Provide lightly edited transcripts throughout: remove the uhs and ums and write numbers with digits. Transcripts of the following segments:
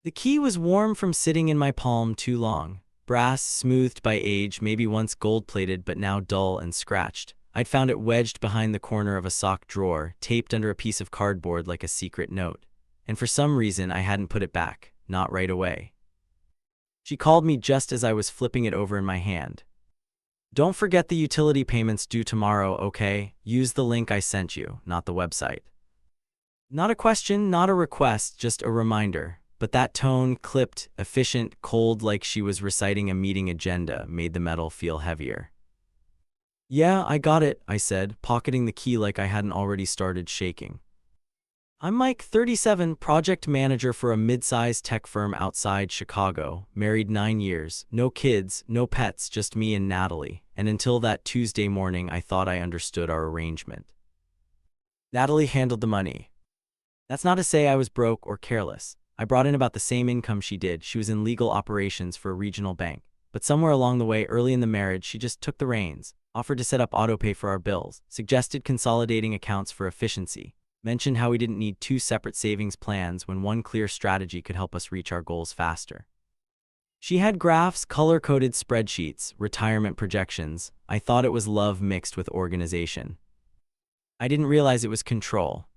The key was warm from sitting in my palm too long. Brass, smoothed by age, maybe once gold-plated but now dull and scratched. I'd found it wedged behind the corner of a sock drawer, taped under a piece of cardboard like a secret note. And for some reason, I hadn't put it back, not right away. She called me just as I was flipping it over in my hand. "Don't forget the utility payments due tomorrow, okay? Use the link I sent you, not the website." Not a question, not a request, just a reminder. But that tone, clipped, efficient, cold like she was reciting a meeting agenda, made the metal feel heavier. "Yeah, I got it," I said, pocketing the key like I hadn't already started shaking. "I'm Mike, 37, project manager for a mid-sized tech firm outside Chicago, married 9 years, no kids, no pets, just me and Natalie, and until that Tuesday morning I thought I understood our arrangement." Natalie handled the money. That's not to say I was broke or careless. I brought in about the same income she did. She was in legal operations for a regional bank. But somewhere along the way, early in the marriage, she just took the reins, offered to set up autopay for our bills, suggested consolidating accounts for efficiency, mentioned how we didn't need 2 separate savings plans when one clear strategy could help us reach our goals faster. She had graphs, color-coded spreadsheets, retirement projections. I thought it was love mixed with organization. I didn't realize it was control.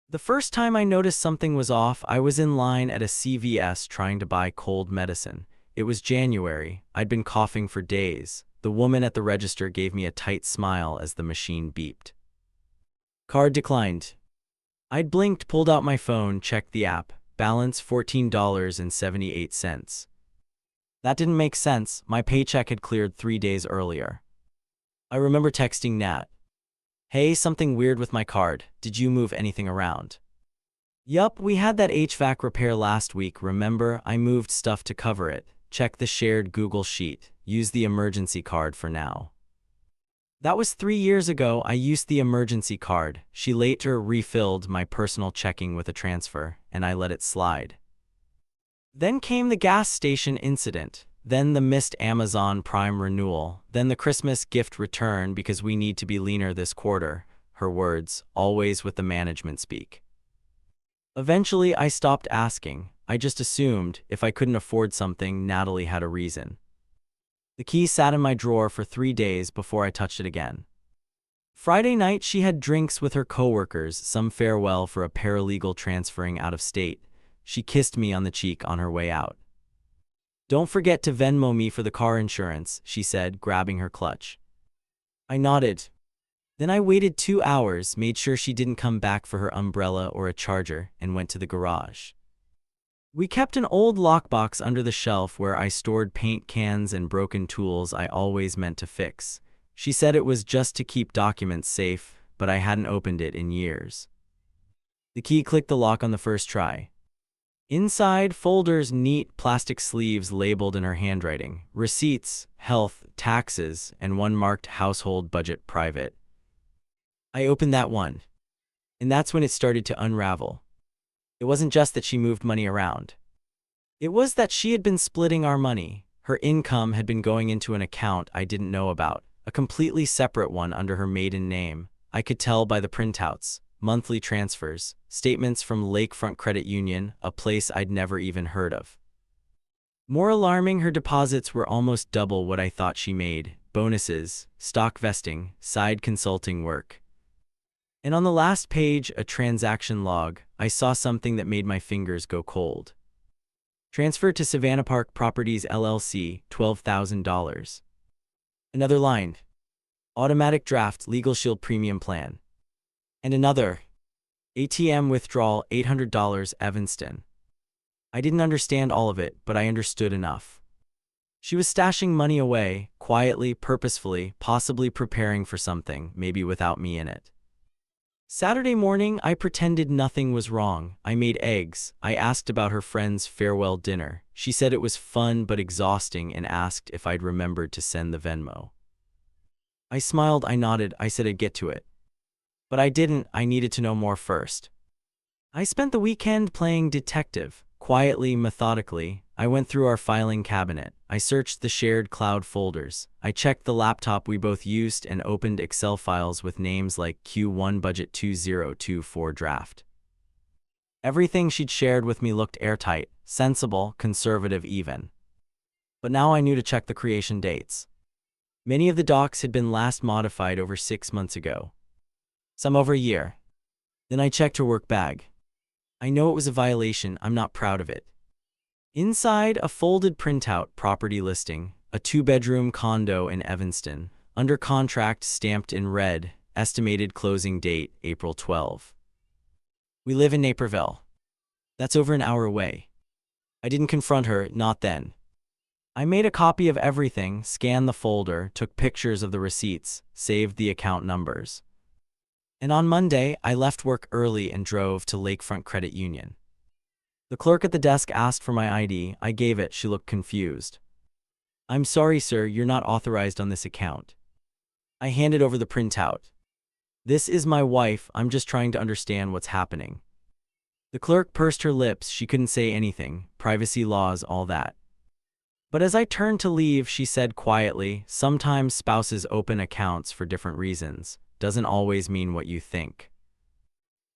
The first time I noticed something was off, I was in line at a CVS trying to buy cold medicine. It was January. I'd been coughing for days. The woman at the register gave me a tight smile as the machine beeped. "Card declined." I'd blinked, pulled out my phone, checked the app. Balance $14.78. That didn't make sense. My paycheck had cleared 3 days earlier. I remember texting Nat. "Hey, something weird with my card. Did you move anything around?" "Yup, we had that HVAC repair last week, remember? I moved stuff to cover it. Check the shared Google Sheet. Use the emergency card for now." That was 3 years ago. I used the emergency card. She later refilled my personal checking with a transfer, and I let it slide. Then came the gas station incident. Then the missed Amazon Prime renewal. Then the Christmas gift return because we need to be leaner this quarter. Her words, always with the management speak. Eventually, I stopped asking. I just assumed if I couldn't afford something, Natalie had a reason. The key sat in my drawer for 3 days before I touched it again. Friday night, she had drinks with her coworkers, some farewell for a paralegal transferring out of state. She kissed me on the cheek on her way out. "Don't forget to Venmo me for the car insurance," she said, grabbing her clutch. I nodded. Then I waited 2 hours, made sure she didn't come back for her umbrella or a charger, and went to the garage. We kept an old lockbox under the shelf where I stored paint cans and broken tools I always meant to fix. She said it was just to keep documents safe, but I hadn't opened it in years. The key clicked the lock on the first try. Inside, folders, neat plastic sleeves labeled in her handwriting, receipts, health, taxes, and one marked household budget private. I opened that one. And that's when it started to unravel. It wasn't just that she moved money around. It was that she had been splitting our money. Her income had been going into an account I didn't know about, a completely separate one under her maiden name. I could tell by the printouts, monthly transfers, statements from Lakefront Credit Union, a place I'd never even heard of. More alarming, her deposits were almost double what I thought she made: bonuses, stock vesting, side consulting work. And on the last page, a transaction log, I saw something that made my fingers go cold. Transfer to Savannah Park Properties LLC, $12,000. Another line. Automatic draft, Legal Shield Premium Plan. And another. ATM withdrawal, $800, Evanston. I didn't understand all of it, but I understood enough. She was stashing money away, quietly, purposefully, possibly preparing for something, maybe without me in it. Saturday morning, I pretended nothing was wrong. I made eggs. I asked about her friend's farewell dinner. She said it was fun but exhausting and asked if I'd remembered to send the Venmo. I smiled, I nodded, I said I'd get to it. But I didn't. I needed to know more first. I spent the weekend playing detective. Quietly, methodically, I went through our filing cabinet. I searched the shared cloud folders. I checked the laptop we both used and opened Excel files with names like Q1 Budget 2024 Draft. Everything she'd shared with me looked airtight, sensible, conservative even. But now I knew to check the creation dates. Many of the docs had been last modified over 6 months ago. Some over a year. Then I checked her work bag. I know it was a violation, I'm not proud of it. Inside, a folded printout property listing, a 2-bedroom condo in Evanston, under contract stamped in red, estimated closing date April 12. We live in Naperville. That's over an hour away. I didn't confront her, not then. I made a copy of everything, scanned the folder, took pictures of the receipts, saved the account numbers. And on Monday, I left work early and drove to Lakefront Credit Union. The clerk at the desk asked for my ID. I gave it. She looked confused. "I'm sorry, sir, you're not authorized on this account." I handed over the printout. "This is my wife. I'm just trying to understand what's happening." The clerk pursed her lips. She couldn't say anything. Privacy laws, all that. But as I turned to leave, she said quietly, "Sometimes spouses open accounts for different reasons. Doesn't always mean what you think."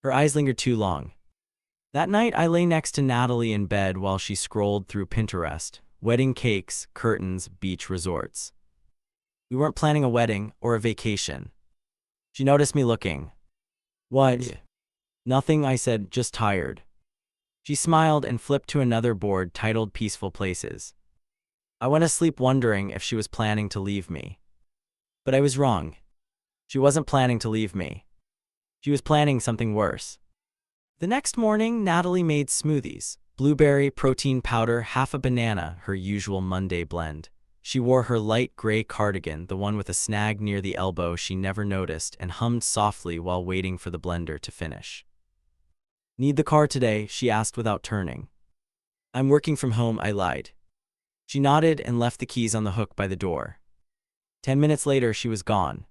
Her eyes lingered too long. That night, I lay next to Natalie in bed while she scrolled through Pinterest. Wedding cakes, curtains, beach resorts. We weren't planning a wedding or a vacation. She noticed me looking. "What?" "Nothing," I said, "just tired." She smiled and flipped to another board titled Peaceful Places. I went to sleep wondering if she was planning to leave me. But I was wrong. She wasn't planning to leave me. She was planning something worse. The next morning, Natalie made smoothies. Blueberry, protein powder, half a banana, her usual Monday blend. She wore her light gray cardigan, the one with a snag near the elbow she never noticed, and hummed softly while waiting for the blender to finish. "Need the car today?" she asked without turning. "I'm working from home," I lied. She nodded and left the keys on the hook by the door. 10 minutes later, she was gone.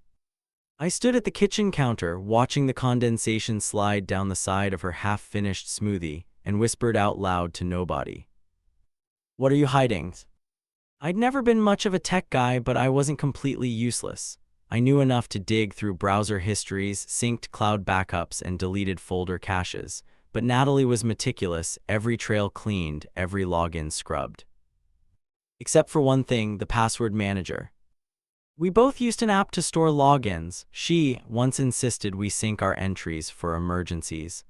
I stood at the kitchen counter, watching the condensation slide down the side of her half-finished smoothie, and whispered out loud to nobody. "What are you hiding?" I'd never been much of a tech guy, but I wasn't completely useless. I knew enough to dig through browser histories, synced cloud backups, and deleted folder caches. But Natalie was meticulous, every trail cleaned, every login scrubbed. Except for one thing, the password manager. We both used an app to store logins. She once insisted we sync our entries for emergencies.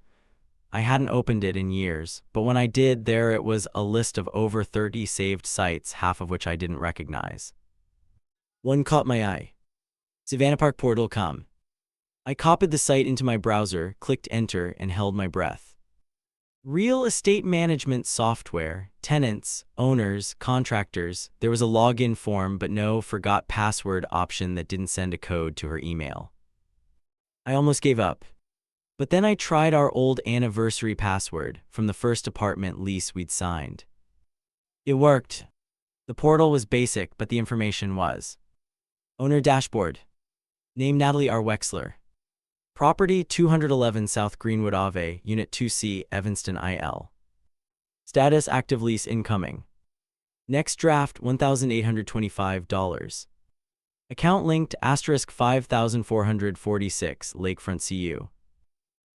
I hadn't opened it in years, but when I did, there it was, a list of over 30 saved sites, half of which I didn't recognize. One caught my eye. SavannahParkPortal.com. I copied the site into my browser, clicked enter, and held my breath. Real estate management software, tenants, owners, contractors. There was a login form, but no forgot password option that didn't send a code to her email. I almost gave up. But then I tried our old anniversary password from the first apartment lease we'd signed. It worked. The portal was basic, but the information was. Owner dashboard. Name Natalie R. Wexler. Property 211 South Greenwood Ave, Unit 2C, Evanston, IL. Status active lease incoming. Next draft $1,825. Account linked *5446 Lakefront CU.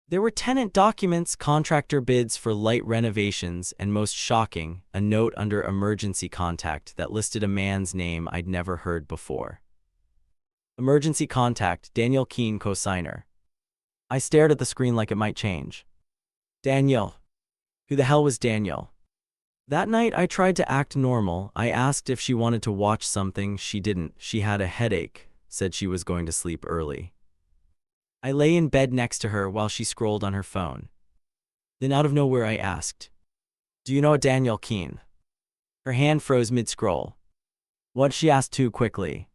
There were tenant documents, contractor bids for light renovations, and most shocking, a note under emergency contact that listed a man's name I'd never heard before. Emergency contact, Daniel Keene, co-signer. I stared at the screen like it might change. Daniel. Who the hell was Daniel? That night I tried to act normal. I asked if she wanted to watch something. She didn't. She had a headache, said she was going to sleep early. I lay in bed next to her while she scrolled on her phone. Then out of nowhere I asked, "Do you know a Daniel Keene?" Her hand froze mid-scroll. What? She asked too quickly.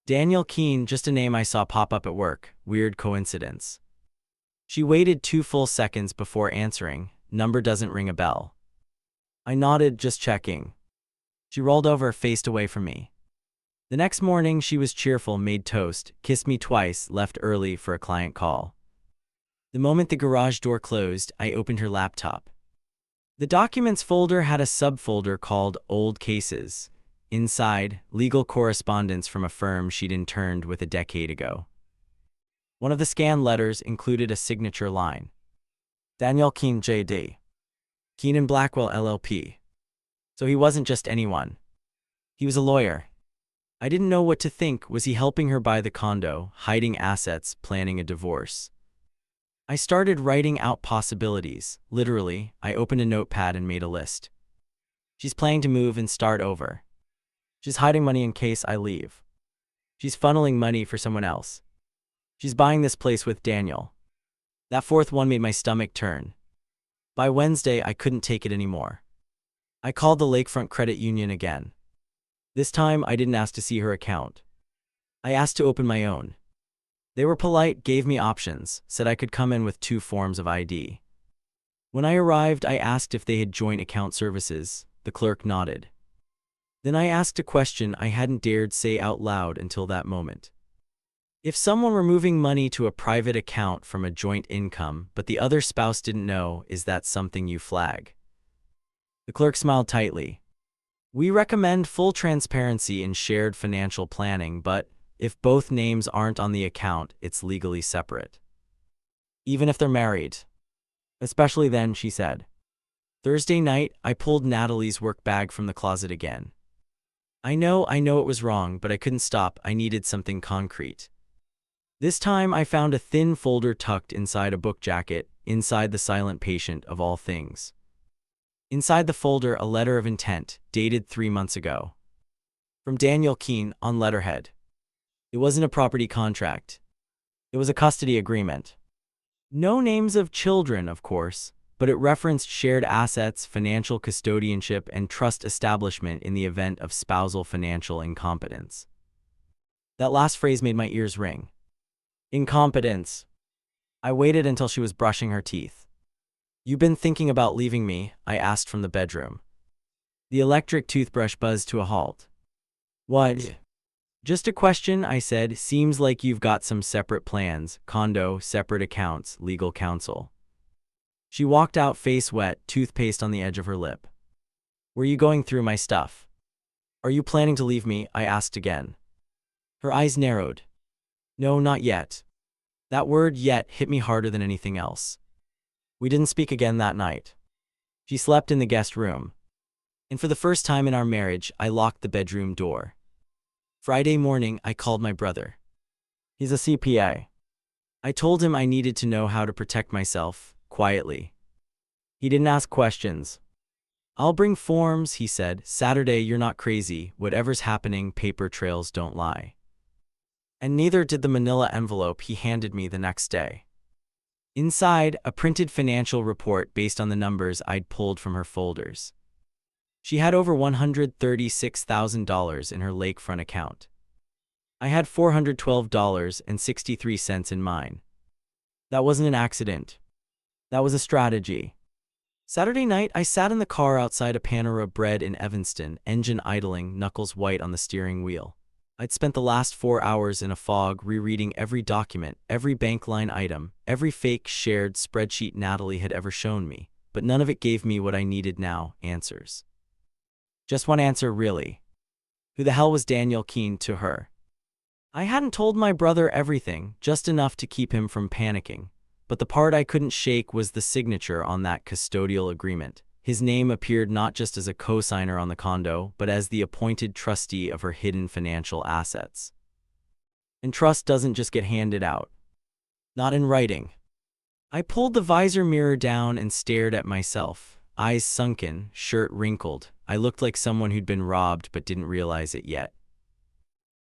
Daniel Keene, just a name I saw pop up at work. Weird coincidence. She waited 2 full seconds before answering. Number doesn't ring a bell. I nodded, just checking. She rolled over, faced away from me. The next morning, she was cheerful, made toast, kissed me twice, left early for a client call. The moment the garage door closed, I opened her laptop. The documents folder had a subfolder called Old Cases. Inside, legal correspondence from a firm she'd interned with a decade ago. One of the scanned letters included a signature line. Daniel Keene J.D. Keene and Blackwell LLP. So he wasn't just anyone. He was a lawyer. I didn't know what to think. Was he helping her buy the condo, hiding assets, planning a divorce? I started writing out possibilities. Literally, I opened a notepad and made a list. She's planning to move and start over. She's hiding money in case I leave. She's funneling money for someone else. She's buying this place with Daniel. That fourth one made my stomach turn. By Wednesday, I couldn't take it anymore. I called the Lakefront Credit Union again. This time, I didn't ask to see her account. I asked to open my own. They were polite, gave me options, said I could come in with 2 forms of ID. When I arrived, I asked if they had joint account services. The clerk nodded. Then I asked a question I hadn't dared say out loud until that moment. If someone were moving money to a private account from a joint income, but the other spouse didn't know, is that something you flag? The clerk smiled tightly. We recommend full transparency in shared financial planning, but if both names aren't on the account, it's legally separate. Even if they're married. Especially then, she said. Thursday night, I pulled Natalie's work bag from the closet again. I know it was wrong, but I couldn't stop. I needed something concrete. This time, I found a thin folder tucked inside a book jacket, inside The Silent Patient of all things. Inside the folder, a letter of intent, dated 3 months ago. From Daniel Keene, on letterhead. It wasn't a property contract. It was a custody agreement. No names of children, of course, but it referenced shared assets, financial custodianship, and trust establishment in the event of spousal financial incompetence. That last phrase made my ears ring. Incompetence. I waited until she was brushing her teeth. "You been thinking about leaving me?" I asked from the bedroom. The electric toothbrush buzzed to a halt. What? Just a question, I said. Seems like you've got some separate plans, condo, separate accounts, legal counsel. She walked out, face wet, toothpaste on the edge of her lip. Were you going through my stuff? Are you planning to leave me? I asked again. Her eyes narrowed. No, not yet. That word "yet" hit me harder than anything else. We didn't speak again that night. She slept in the guest room. And for the first time in our marriage, I locked the bedroom door. Friday morning, I called my brother. He's a CPA. I told him I needed to know how to protect myself, quietly. He didn't ask questions. I'll bring forms, he said. Saturday, you're not crazy. Whatever's happening, paper trails don't lie. And neither did the manila envelope he handed me the next day. Inside, a printed financial report based on the numbers I'd pulled from her folders. She had over $136,000 in her lakefront account. I had $412.63 in mine. That wasn't an accident. That was a strategy. Saturday night, I sat in the car outside a Panera Bread in Evanston, engine idling, knuckles white on the steering wheel. I'd spent the last 4 hours in a fog rereading every document, every bank line item, every fake shared spreadsheet Natalie had ever shown me, but none of it gave me what I needed now, answers. Just one answer, really. Who the hell was Daniel Keene to her? I hadn't told my brother everything, just enough to keep him from panicking. But the part I couldn't shake was the signature on that custodial agreement. His name appeared not just as a co-signer on the condo, but as the appointed trustee of her hidden financial assets. And trust doesn't just get handed out. Not in writing. I pulled the visor mirror down and stared at myself, eyes sunken, shirt wrinkled. I looked like someone who'd been robbed but didn't realize it yet.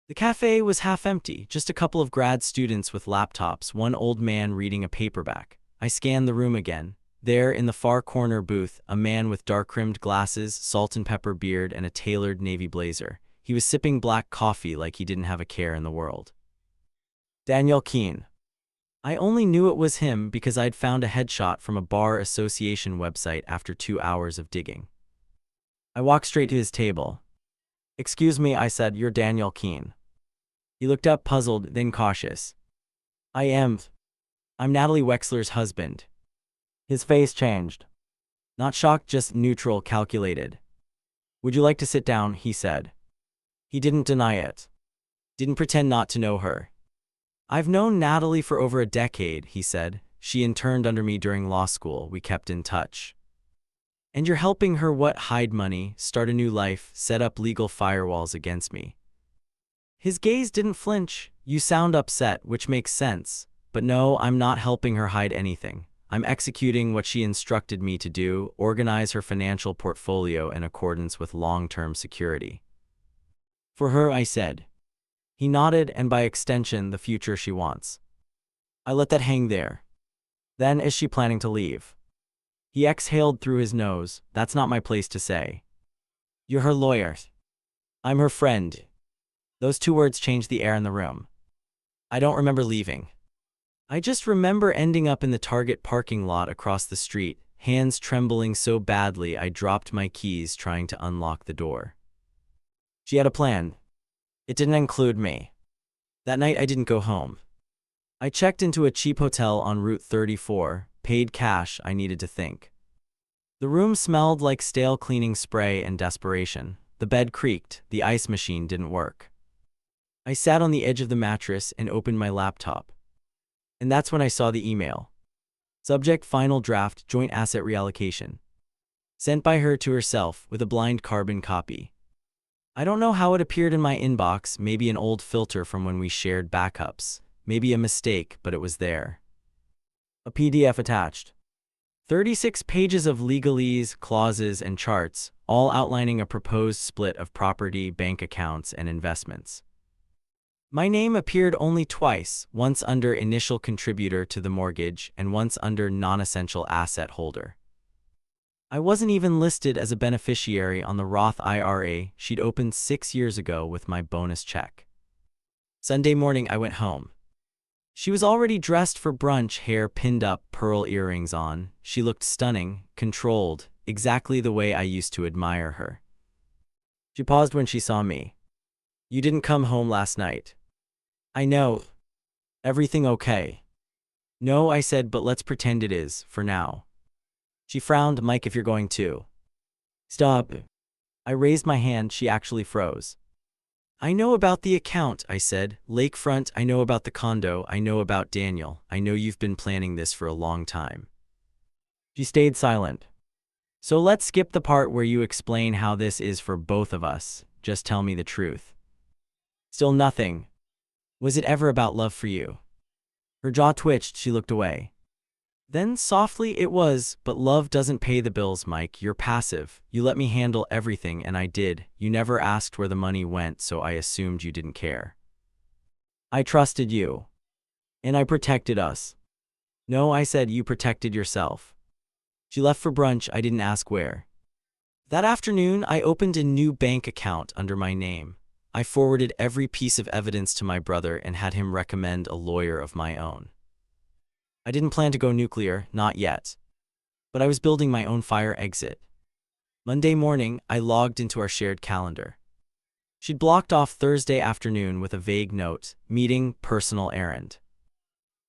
The cafe was half empty, just a couple of grad students with laptops, one old man reading a paperback. I scanned the room again. There, in the far corner booth, a man with dark-rimmed glasses, salt and pepper beard, and a tailored navy blazer. He was sipping black coffee like he didn't have a care in the world. Daniel Keene. I only knew it was him because I'd found a headshot from a bar association website after 2 hours of digging. I walked straight to his table. Excuse me, I said, you're Daniel Keene. He looked up, puzzled, then cautious. I'm Natalie Wexler's husband. His face changed. Not shocked, just neutral, calculated. Would you like to sit down, he said. He didn't deny it. Didn't pretend not to know her. I've known Natalie for over a decade, he said. She interned under me during law school. We kept in touch. And you're helping her what? Hide money, start a new life, set up legal firewalls against me. His gaze didn't flinch. You sound upset, which makes sense. But no, I'm not helping her hide anything. I'm executing what she instructed me to do, organize her financial portfolio in accordance with long-term security. For her, I said. He nodded, and by extension, the future she wants. I let that hang there. Then, is she planning to leave? He exhaled through his nose. That's not my place to say. You're her lawyer. I'm her friend. Those two words changed the air in the room. I don't remember leaving. I just remember ending up in the Target parking lot across the street, hands trembling so badly I dropped my keys trying to unlock the door. She had a plan. It didn't include me. That night I didn't go home. I checked into a cheap hotel on Route 34, paid cash. I needed to think. The room smelled like stale cleaning spray and desperation. The bed creaked. The ice machine didn't work. I sat on the edge of the mattress and opened my laptop. And that's when I saw the email. Subject: Final Draft, Joint Asset Reallocation. Sent by her to herself with a blind carbon copy. I don't know how it appeared in my inbox, maybe an old filter from when we shared backups, maybe a mistake, but it was there. A PDF attached. 36 pages of legalese, clauses, and charts, all outlining a proposed split of property, bank accounts, and investments. My name appeared only twice, once under initial contributor to the mortgage and once under non-essential asset holder. I wasn't even listed as a beneficiary on the Roth IRA she'd opened 6 years ago with my bonus check. Sunday morning I went home. She was already dressed for brunch, hair pinned up, pearl earrings on. She looked stunning, controlled, exactly the way I used to admire her. She paused when she saw me. You didn't come home last night. I know. Everything okay? No, I said, but let's pretend it is, for now. She frowned. Mike, if you're going to. Stop. I raised my hand. She actually froze. I know about the account, I said. Lakefront, I know about the condo, I know about Daniel. I know you've been planning this for a long time. She stayed silent. So let's skip the part where you explain how this is for both of us. Just tell me the truth. Still nothing. Was it ever about love for you? Her jaw twitched. She looked away. Then softly, it was, but love doesn't pay the bills, Mike. You're passive. You let me handle everything, and I did. You never asked where the money went, so I assumed you didn't care. I trusted you. And I protected us. No, I said, you protected yourself. She left for brunch. I didn't ask where. That afternoon, I opened a new bank account under my name. I forwarded every piece of evidence to my brother and had him recommend a lawyer of my own. I didn't plan to go nuclear, not yet. But I was building my own fire exit. Monday morning, I logged into our shared calendar. She'd blocked off Thursday afternoon with a vague note, meeting, personal errand.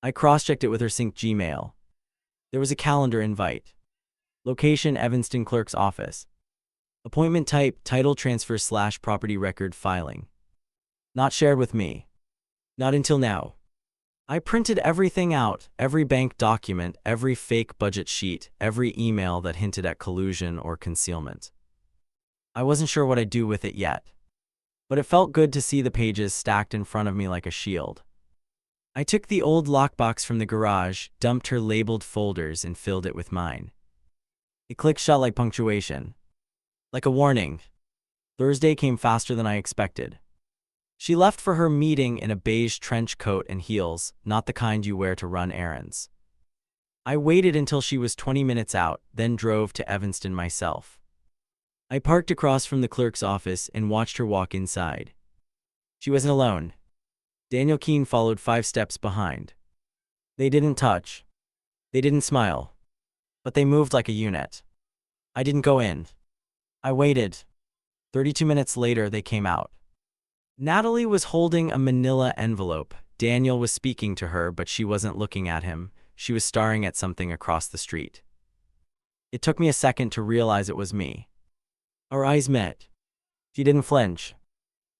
I cross-checked it with her synced Gmail. There was a calendar invite. Location: Evanston Clerk's Office. Appointment type: title transfer / property record filing. Not shared with me. Not until now. I printed everything out, every bank document, every fake budget sheet, every email that hinted at collusion or concealment. I wasn't sure what I'd do with it yet. But it felt good to see the pages stacked in front of me like a shield. I took the old lockbox from the garage, dumped her labeled folders, and filled it with mine. It clicked shut like punctuation. Like a warning. Thursday came faster than I expected. She left for her meeting in a beige trench coat and heels, not the kind you wear to run errands. I waited until she was 20 minutes out, then drove to Evanston myself. I parked across from the clerk's office and watched her walk inside. She wasn't alone. Daniel Keene followed 5 steps behind. They didn't touch. They didn't smile. But they moved like a unit. I didn't go in. I waited. 32 minutes later, they came out. Natalie was holding a manila envelope. Daniel was speaking to her, but she wasn't looking at him. She was staring at something across the street. It took me a second to realize it was me. Our eyes met. She didn't flinch.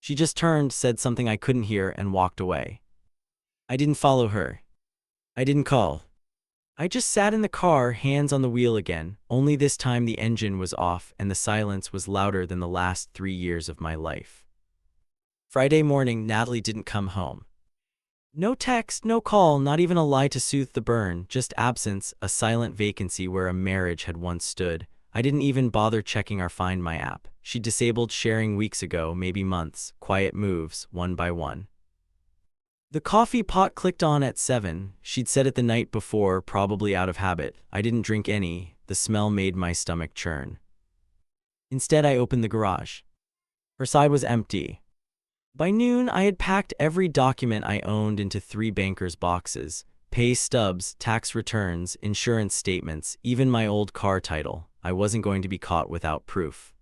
She just turned, said something I couldn't hear, and walked away. I didn't follow her. I didn't call. I just sat in the car, hands on the wheel again, only this time the engine was off and the silence was louder than the last 3 years of my life. Friday morning, Natalie didn't come home. No text, no call, not even a lie to soothe the burn, just absence, a silent vacancy where a marriage had once stood. I didn't even bother checking our Find My app. She disabled sharing weeks ago, maybe months, quiet moves, one by one. The coffee pot clicked on at 7. She'd set it the night before, probably out of habit. I didn't drink any. The smell made my stomach churn. Instead, I opened the garage. Her side was empty. By noon, I had packed every document I owned into 3 banker's boxes. Pay stubs, tax returns, insurance statements, even my old car title. I wasn't going to be caught without proof.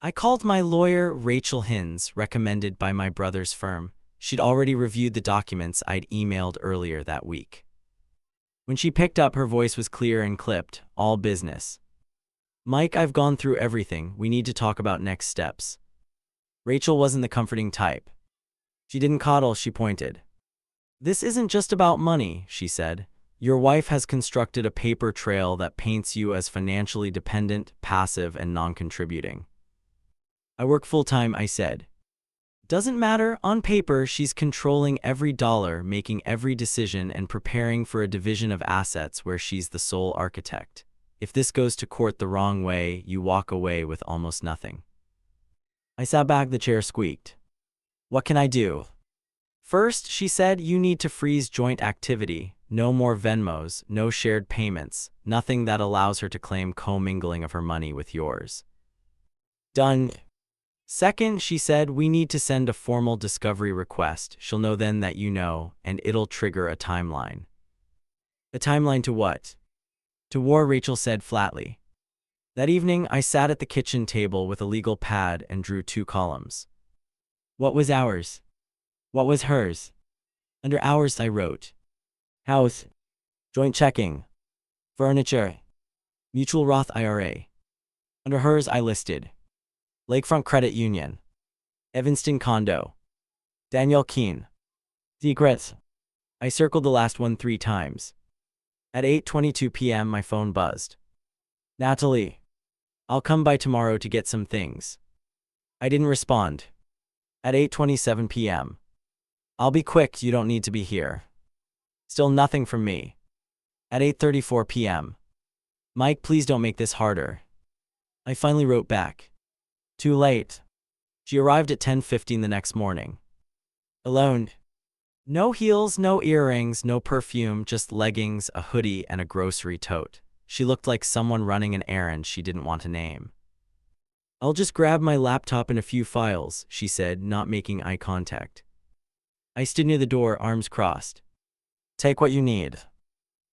I called my lawyer, Rachel Hinz, recommended by my brother's firm. She'd already reviewed the documents I'd emailed earlier that week. When she picked up, her voice was clear and clipped, all business. Mike, I've gone through everything. We need to talk about next steps. Rachel wasn't the comforting type. She didn't coddle, she pointed. This isn't just about money, she said. Your wife has constructed a paper trail that paints you as financially dependent, passive, and non-contributing. I work full-time, I said. Doesn't matter, on paper, she's controlling every dollar, making every decision, and preparing for a division of assets where she's the sole architect. If this goes to court the wrong way, you walk away with almost nothing. I sat back, the chair squeaked. What can I do? First, she said, you need to freeze joint activity. No more Venmos, no shared payments, nothing that allows her to claim commingling of her money with yours. Done. Second, she said, we need to send a formal discovery request. She'll know then that you know, and it'll trigger a timeline. A timeline to what? To war, Rachel said flatly. That evening, I sat at the kitchen table with a legal pad and drew 2 columns. What was ours? What was hers? Under ours, I wrote. House. Joint checking. Furniture. Mutual Roth IRA. Under hers, I listed. Lakefront Credit Union. Evanston Condo. Danielle Keene. Secrets. I circled the last one 3 times. At 8:22 p.m., my phone buzzed. Natalie. I'll come by tomorrow to get some things. I didn't respond. At 8:27 p.m. I'll be quick, you don't need to be here. Still nothing from me. At 8:34 p.m. Mike, please don't make this harder. I finally wrote back. Too late. She arrived at 10:15 the next morning. Alone. No heels, no earrings, no perfume, just leggings, a hoodie, and a grocery tote. She looked like someone running an errand she didn't want to name. I'll just grab my laptop and a few files, she said, not making eye contact. I stood near the door, arms crossed. Take what you need.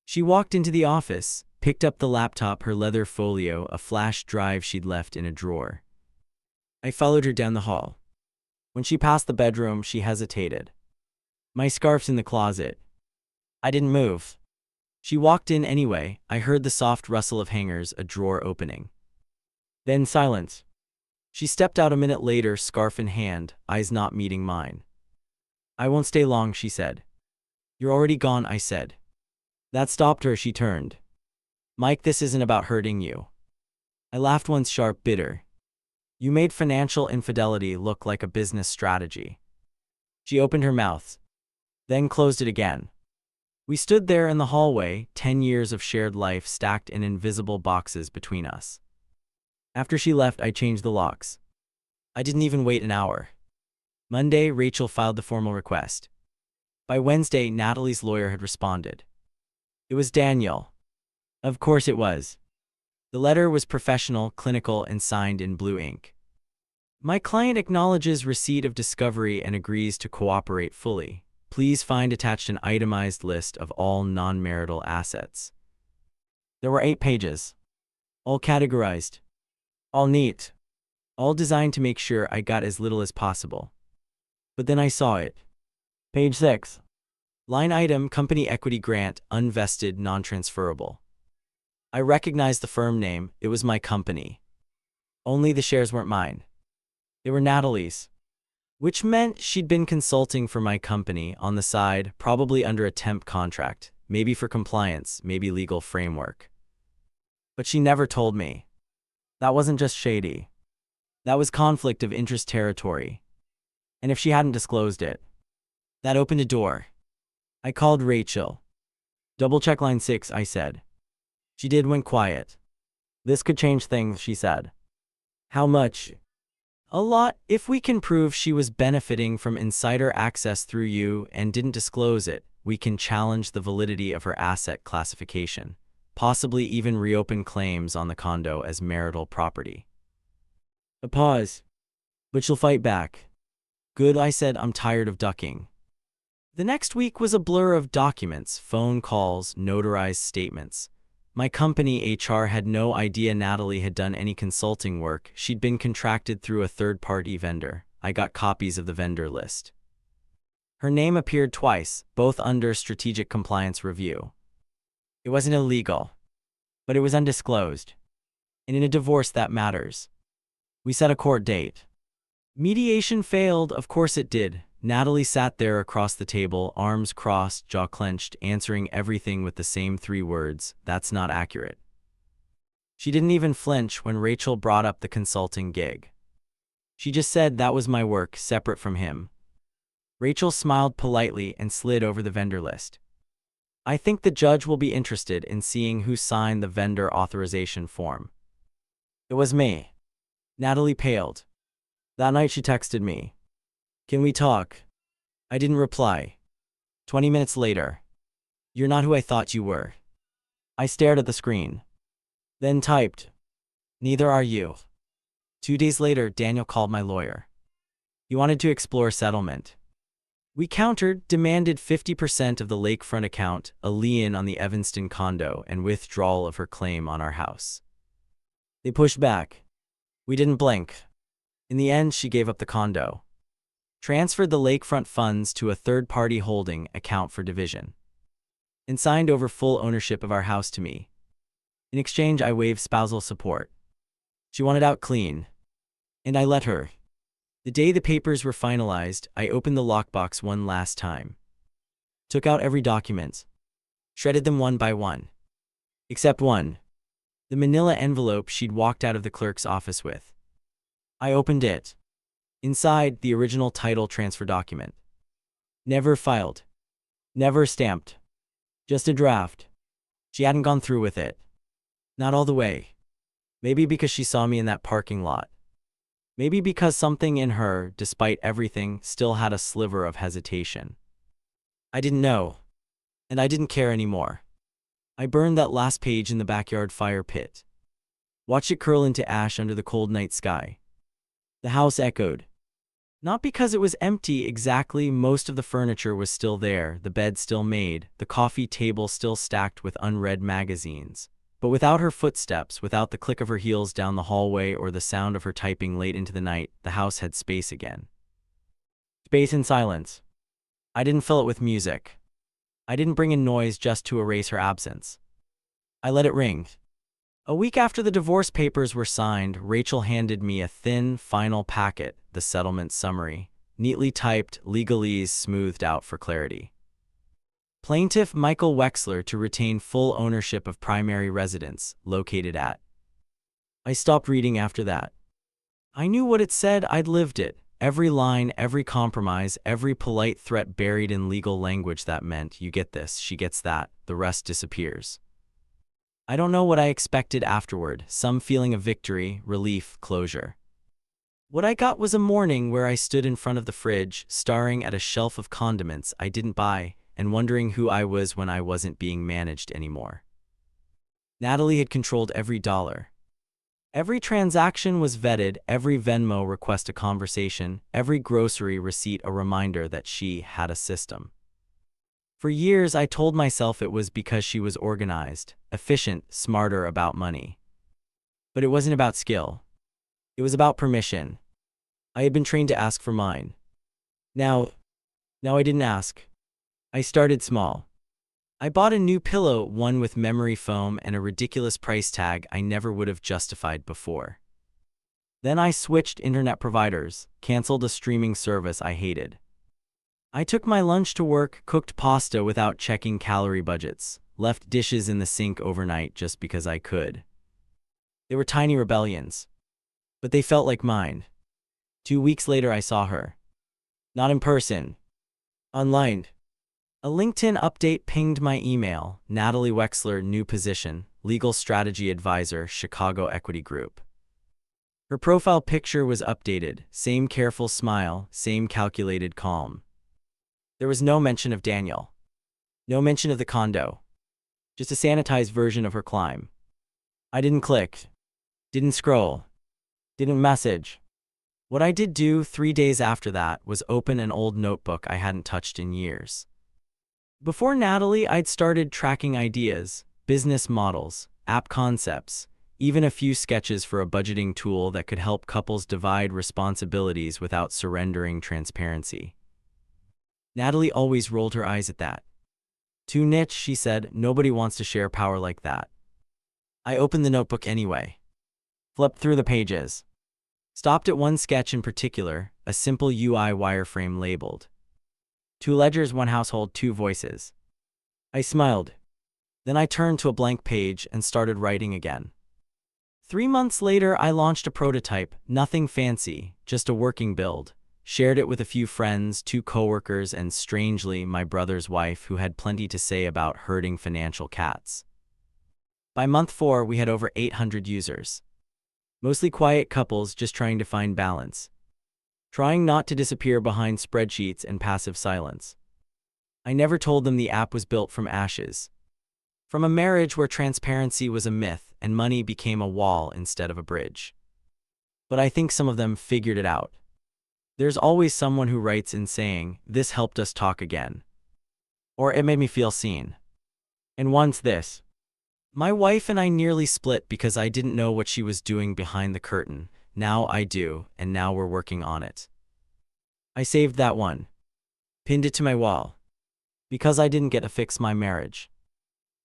She walked into the office, picked up the laptop, her leather folio, a flash drive she'd left in a drawer. I followed her down the hall. When she passed the bedroom, she hesitated. My scarf's in the closet. I didn't move. She walked in anyway. I heard the soft rustle of hangers, a drawer opening. Then silence. She stepped out a minute later, scarf in hand, eyes not meeting mine. I won't stay long, she said. You're already gone, I said. That stopped her, she turned. Mike, this isn't about hurting you. I laughed once, sharp, bitter. You made financial infidelity look like a business strategy. She opened her mouth, then closed it again. We stood there in the hallway, 10 years of shared life stacked in invisible boxes between us. After she left, I changed the locks. I didn't even wait an hour. Monday, Rachel filed the formal request. By Wednesday, Natalie's lawyer had responded. It was Danielle. Of course it was. The letter was professional, clinical, and signed in blue ink. My client acknowledges receipt of discovery and agrees to cooperate fully. Please find attached an itemized list of all non-marital assets. There were 8 pages. All categorized. All neat. All designed to make sure I got as little as possible. But then I saw it. Page 6. Line item, company equity grant, unvested, non-transferable. I recognized the firm name. It was my company. Only the shares weren't mine. They were Natalie's. Which meant she'd been consulting for my company on the side, probably under a temp contract. maybe for compliance, maybe legal framework. But she never told me. That wasn't just shady. That was conflict of interest territory. And if she hadn't disclosed it, that opened a door. I called Rachel. "Double check line 6, I said. She went quiet. "This could change things," she said. "How much?" "A lot, if we can prove she was benefiting from insider access through you and didn't disclose it. We can challenge the validity of her asset classification, possibly even reopen claims on the condo as marital property." A pause. "But she'll fight back." "Good," I said. "I'm tired of ducking." The next week was a blur of documents, phone calls, notarized statements. My company HR had no idea Natalie had done any consulting work. She'd been contracted through a third-party vendor. I got copies of the vendor list. Her name appeared twice, both under strategic compliance review. It wasn't illegal, but it was undisclosed. And in a divorce, that matters. We set a court date. Mediation failed, of course it did. Natalie sat there across the table, arms crossed, jaw clenched, answering everything with the same 3 words: "That's not accurate." She didn't even flinch when Rachel brought up the consulting gig. She just said that was my work, separate from him. Rachel smiled politely and slid over the vendor list. "I think the judge will be interested in seeing who signed the vendor authorization form." It was me. Natalie paled. That night she texted me, "Can we talk?" I didn't reply. 20 minutes later. "You're not who I thought you were." I stared at the screen. Then typed, "Neither are you." 2 days later, Daniel called my lawyer. He wanted to explore settlement. We countered, demanded 50% of the lakefront account, a lien on the Evanston condo, and withdrawal of her claim on our house. They pushed back. We didn't blink. In the end, she gave up the condo, transferred the lakefront funds to a third-party holding account for division, and signed over full ownership of our house to me. In exchange, I waived spousal support. She wanted out clean, and I let her. The day the papers were finalized, I opened the lockbox one last time, took out every document, shredded them one by one. Except one. The manila envelope she'd walked out of the clerk's office with. I opened it. Inside, the original title transfer document. Never filed. Never stamped. Just a draft. She hadn't gone through with it. Not all the way. Maybe because she saw me in that parking lot. Maybe because something in her, despite everything, still had a sliver of hesitation. I didn't know. And I didn't care anymore. I burned that last page in the backyard fire pit. Watched it curl into ash under the cold night sky. The house echoed. Not because it was empty exactly, most of the furniture was still there, the bed still made, the coffee table still stacked with unread magazines. But without her footsteps, without the click of her heels down the hallway or the sound of her typing late into the night, the house had space again. Space and silence. I didn't fill it with music. I didn't bring in noise just to erase her absence. I let it ring. A week after the divorce papers were signed, Rachel handed me a thin, final packet, the settlement summary, neatly typed, legalese smoothed out for clarity. Plaintiff Michael Wexler to retain full ownership of primary residence, located at. I stopped reading after that. I knew what it said, I'd lived it. Every line, every compromise, every polite threat buried in legal language that meant, you get this, she gets that, the rest disappears. I don't know what I expected afterward, some feeling of victory, relief, closure. What I got was a morning where I stood in front of the fridge, staring at a shelf of condiments I didn't buy, and wondering who I was when I wasn't being managed anymore. Natalie had controlled every dollar. Every transaction was vetted, every Venmo request a conversation, every grocery receipt a reminder that she had a system. For years, I told myself it was because she was organized, efficient, smarter about money. But it wasn't about skill. It was about permission. I had been trained to ask for mine. Now I didn't ask. I started small. I bought a new pillow, one with memory foam and a ridiculous price tag I never would have justified before. Then I switched internet providers, canceled a streaming service I hated. I took my lunch to work, cooked pasta without checking calorie budgets, left dishes in the sink overnight just because I could. They were tiny rebellions, but they felt like mine. 2 weeks later, I saw her. Not in person. Online. A LinkedIn update pinged my email. Natalie Wexler, new position, legal strategy advisor, Chicago Equity Group. Her profile picture was updated, same careful smile, same calculated calm. There was no mention of Daniel. No mention of the condo. Just a sanitized version of her climb. I didn't click. Didn't scroll. Didn't message. What I did do 3 days after that was open an old notebook I hadn't touched in years. Before Natalie, I'd started tracking ideas, business models, app concepts, even a few sketches for a budgeting tool that could help couples divide responsibilities without surrendering transparency. Natalie always rolled her eyes at that. Too niche, she said. Nobody wants to share power like that. I opened the notebook anyway. Flipped through the pages. Stopped at one sketch in particular, a simple UI wireframe labeled 2 ledgers, 1 household, 2 voices. I smiled. Then I turned to a blank page and started writing again. 3 months later, I launched a prototype, nothing fancy, just a working build. Shared it with a few friends, 2 coworkers, and strangely, my brother's wife, who had plenty to say about herding financial cats. By month 4, we had over 800 users. Mostly quiet couples just trying to find balance. Trying not to disappear behind spreadsheets and passive silence. I never told them the app was built from ashes. From a marriage where transparency was a myth and money became a wall instead of a bridge. But I think some of them figured it out. There's always someone who writes in saying, "This helped us talk again." Or "It made me feel seen." And once this. My wife and I nearly split because I didn't know what she was doing behind the curtain. Now I do, and now we're working on it. I saved that one. Pinned it to my wall. Because I didn't get to fix my marriage.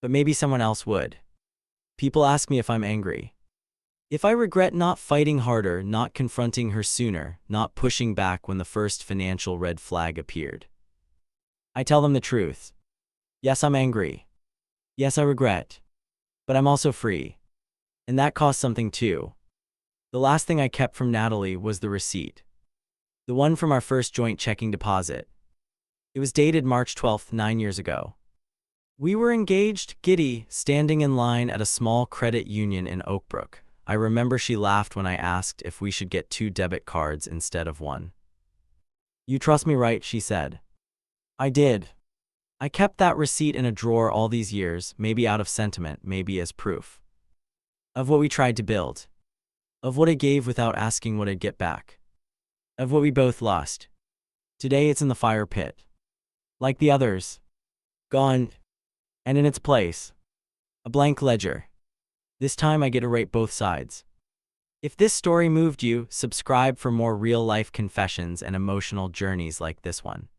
But maybe someone else would. People ask me if I'm angry. If I regret not fighting harder, not confronting her sooner, not pushing back when the first financial red flag appeared. I tell them the truth. Yes, I'm angry. Yes, I regret. But I'm also free. And that costs something too. The last thing I kept from Natalie was the receipt. The one from our first joint checking deposit. It was dated March 12th, 9 years ago. We were engaged, giddy, standing in line at a small credit union in Oakbrook. I remember she laughed when I asked if we should get 2 debit cards instead of 1. "You trust me, right?" she said. I did. I kept that receipt in a drawer all these years, maybe out of sentiment, maybe as proof. Of what we tried to build. Of what it gave without asking what it'd get back. Of what we both lost. Today it's in the fire pit. Like the others. Gone. And in its place. A blank ledger. This time I get to rate both sides. If this story moved you, subscribe for more real-life confessions and emotional journeys like this one.